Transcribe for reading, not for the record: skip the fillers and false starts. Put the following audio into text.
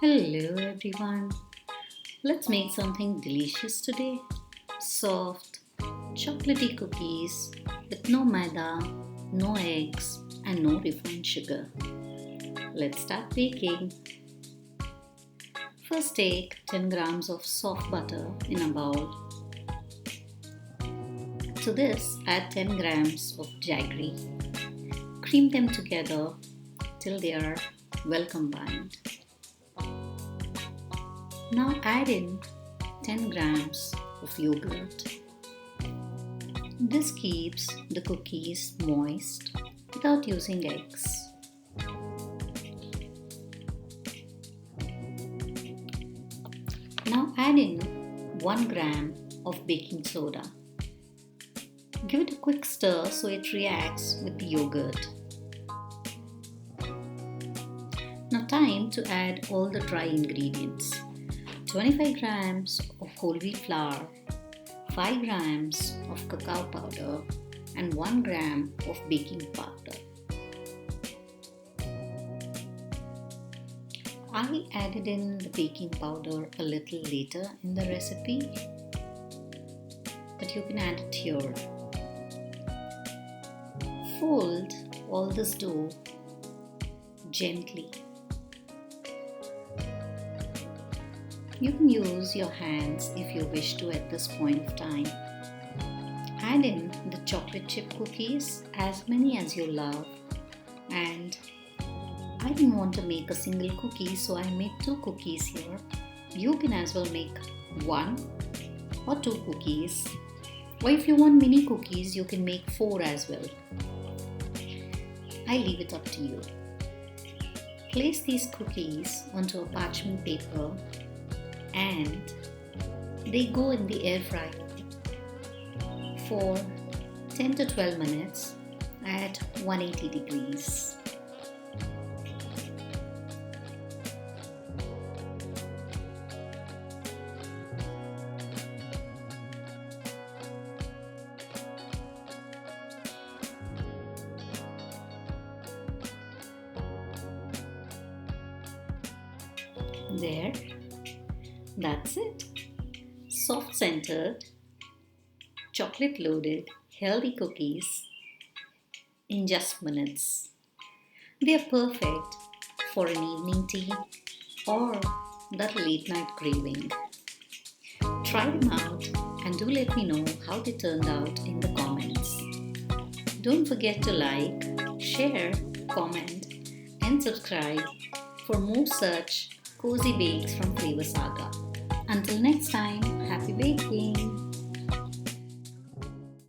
Hello everyone. Let's make something delicious today. Soft, chocolatey cookies with no maida, no eggs, and no refined sugar. Let's start baking. First take 10 grams of soft butter in a bowl. To this add 10 grams of jaggery. Cream them together till they are well combined. Now add in 10 grams of yogurt. This keeps the cookies moist without using eggs. Now add in 1 gram of baking soda. Give it a quick stir so it reacts with the yogurt. Now time to add all the dry ingredients. 25 grams of whole wheat flour, 5 grams of cacao powder and 1 gram of baking powder. I added in the baking powder a little later in the recipe, but you can add it here. Fold all this dough gently. You can use your hands if you wish to at this point of time. Add in the chocolate chip cookies, as many as you love, and I didn't want to make a single cookie, so I made 2 cookies here. You can as well make 1 or 2 cookies, or if you want mini cookies you can make 4 as well. I leave it up to you. Place these cookies onto a parchment paper and they go in the air fryer for 10 to 12 minutes at 180 degrees. There, that's it. Soft centered, chocolate loaded, healthy cookies in just minutes. They are perfect for an evening tea or that late night craving. Try them out and do let me know how they turned out in the comments. Don't forget to like, share, comment and subscribe for more such cozy bakes from Flavour Saga. Until next time, happy baking!